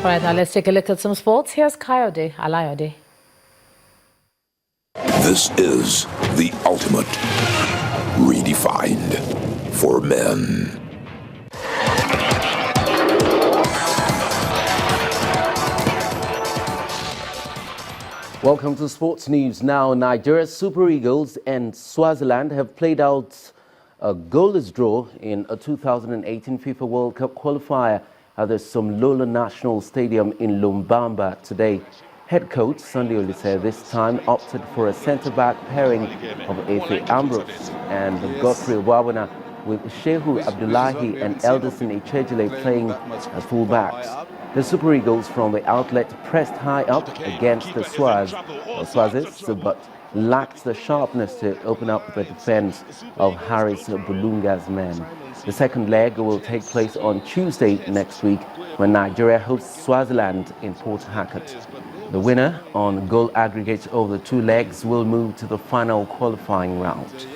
right, now let's take a look at some sports. Here's Kayode Alayode. This is the ultimate redefined for men. Welcome to Sports News Now. Nigeria's Super Eagles and Swaziland have played out a goalless draw in a 2018 FIFA World Cup qualifier at the Somlola National Stadium in Lumbamba today. Head coach Sunday Olise this time opted for a centre-back pairing of Efe Ambrose and Godfrey Wawona, with Shehu Abdullahi and Elderson Echejile playing as full-backs. The Super Eagles from the outlet pressed high up against the Swazis, but lacked the sharpness to open up the defense of Haris Bulunga's men. The second leg will take place on Tuesday next week when Nigeria hosts Swaziland in Port Harcourt. The winner on goal aggregate over the two legs will move to the final qualifying round.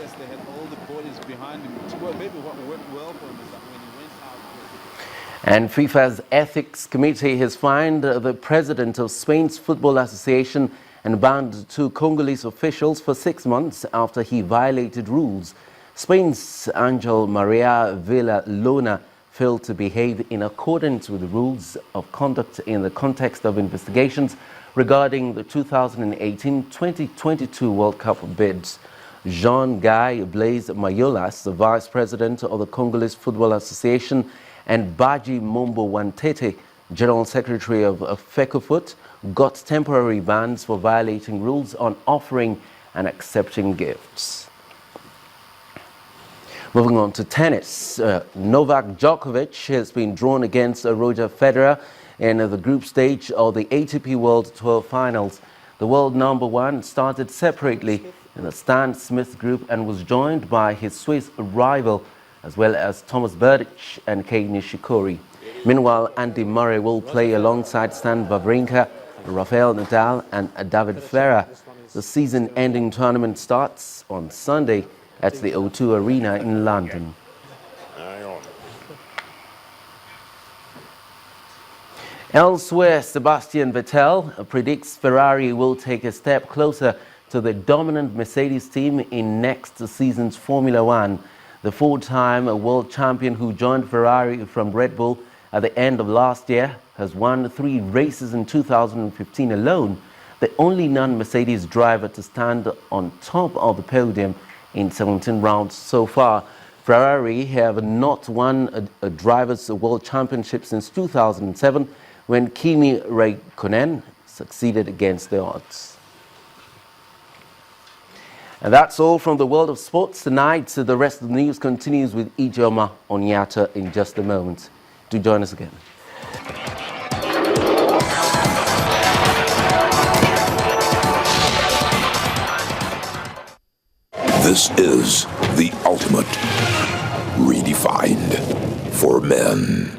And FIFA's Ethics Committee has fined the president of Spain's Football Association and banned two Congolese officials for 6 months after he violated rules. Spain's Angel Maria Villalona failed to behave in accordance with the rules of conduct in the context of investigations regarding the 2018-2022 World Cup bids. Jean-Guy Blaise Mayolas, the vice president of the Congolese Football Association, and Baji Mombo Wantete, general secretary of FECOFOOT, got temporary bans for violating rules on offering and accepting gifts. Moving on to tennis, Novak Djokovic has been drawn against Roger Federer in the group stage of the ATP World Tour Finals. The world number one started separately in the Stan Smith group and was joined by his Swiss rival, as well as Thomas Berdych and Kei Nishikori. Meanwhile, Andy Murray will play alongside Stan Wawrinka, Rafael Nadal and David Ferrer. The season-ending tournament starts on Sunday at the O2 Arena in London. Elsewhere, Sebastian Vettel predicts Ferrari will take a step closer to the dominant Mercedes team in next season's Formula One. The four-time world champion who joined Ferrari from Red Bull at the end of last year has won 3 races in 2015 alone, the only non-Mercedes driver to stand on top of the podium in 17 rounds so far. Ferrari have not won a Drivers' World Championship since 2007, when Kimi Räikkönen succeeded against the odds. And that's all from the world of sports tonight. So the rest of the news continues with Ijoma Onyata in just a moment. Do join us again. This is the ultimate redefined for men.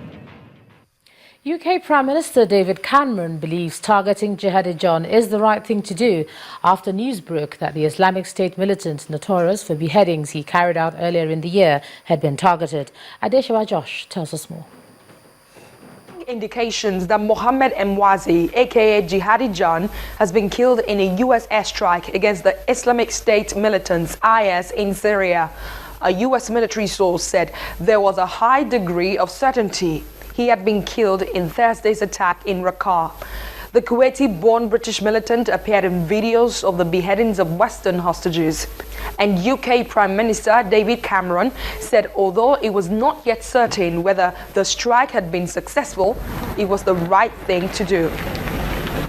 UK Prime Minister David Cameron believes targeting Jihadi John is the right thing to do after news broke that the Islamic State militant notorious for beheadings he carried out earlier in the year had been targeted. Adeshawa Josh tells us more. Indications that Mohammed Mwazi, aka Jihadi John, has been killed in a U.S. airstrike against the Islamic State militants IS in Syria. A U.S. military source said there was a high degree of certainty he had been killed in Thursday's attack in Raqqa. The Kuwaiti-born British militant appeared in videos of the beheadings of Western hostages. And UK Prime Minister David Cameron said although it was not yet certain whether the strike had been successful, it was the right thing to do.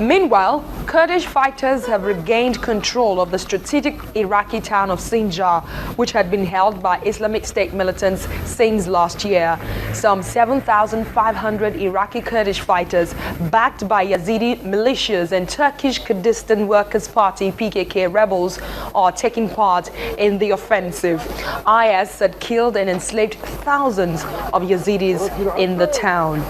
Meanwhile, Kurdish fighters have regained control of the strategic Iraqi town of Sinjar, which had been held by Islamic State militants since last year. Some 7,500 Iraqi Kurdish fighters, backed by Yazidi militias and Turkish Kurdistan Workers' Party PKK rebels, are taking part in the offensive. IS had killed and enslaved thousands of Yazidis in the town.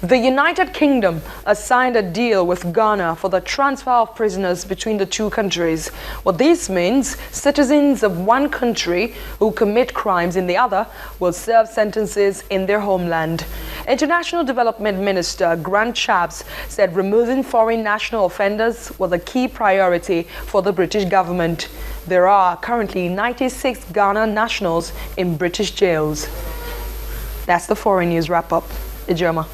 The United Kingdom has signed a deal with Ghana for the transfer of prisoners between the two countries. What this means, citizens of one country who commit crimes in the other will serve sentences in their homeland. International Development Minister Grant Shapps said removing foreign national offenders was a key priority for the British government. There are currently 96 Ghana nationals in British jails. That's the foreign news wrap-up. Ijoma.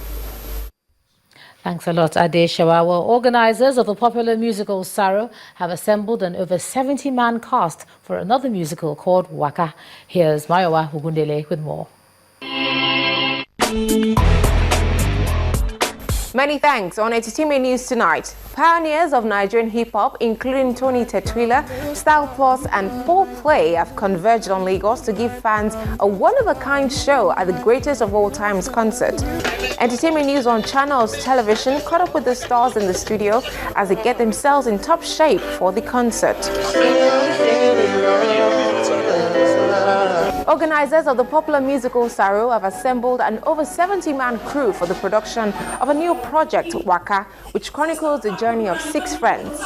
Thanks a lot, Adeshawa. Well, organizers of the popular musical Saro have assembled an over 70-man cast for another musical called Waka. Here's Mayowa Hugundele with more. Many thanks. On Entertainment News tonight, pioneers of Nigerian hip-hop, including Tony Tetwila, Style Plus and 4Play have converged on Lagos to give fans a one-of-a-kind show at the greatest of all times concert. Entertainment News on Channels Television caught up with the stars in the studio as they get themselves in top shape for the concert. Organizers of the popular musical Saro have assembled an over 70-man crew for the production of a new project, Waka, which chronicles the journey of 6 friends.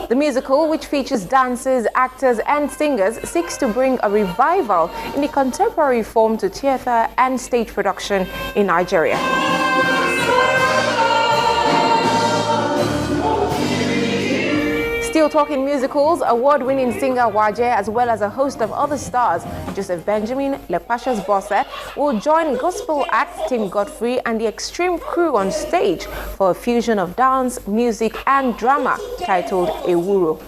The musical, which features dancers, actors and singers, seeks to bring a revival in the contemporary form to theater and stage production in Nigeria. Still talking musicals, award-winning singer Waje, as well as a host of other stars, Joseph Benjamin, Lepashas Bosse, will join gospel act Tim Godfrey and the Extreme Crew on stage for a fusion of dance, music and drama titled Ewuro.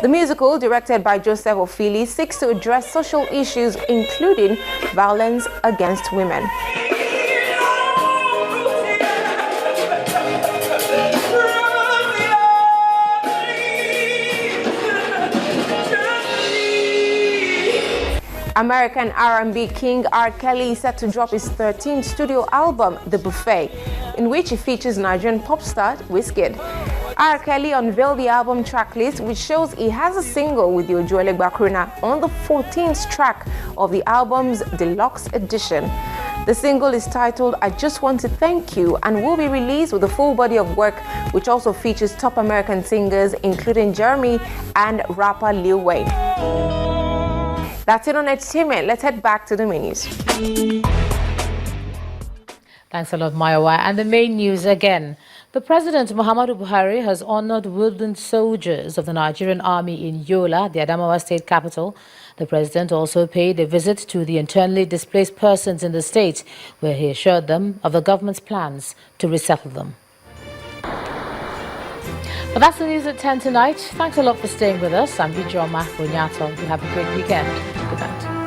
The musical, directed by Joseph Ofili, seeks to address social issues including violence against women. American R&B king R. Kelly is set to drop his 13th studio album, The Buffet, in which he features Nigerian pop star Wizkid. R. Kelly unveiled the album tracklist, which shows he has a single with Ojuele Bakruna on the 14th track of the album's deluxe edition. The single is titled I Just Want to Thank You and will be released with a full body of work, which also features top American singers including Jeremy and rapper Lil Wayne. That's it on entertainment. Let's head back to the main news. Thanks a lot, Mayowa. And the main news again. The President, Muhammadu Buhari, has honored wounded soldiers of the Nigerian Army in Yola, the Adamawa state capital. The President also paid a visit to the internally displaced persons in the state, where he assured them of the government's plans to resettle them. Well, that's the news at 10 tonight. Thanks a lot for staying with us. I'm Ijoma Bunyato. You have a great weekend. Good night.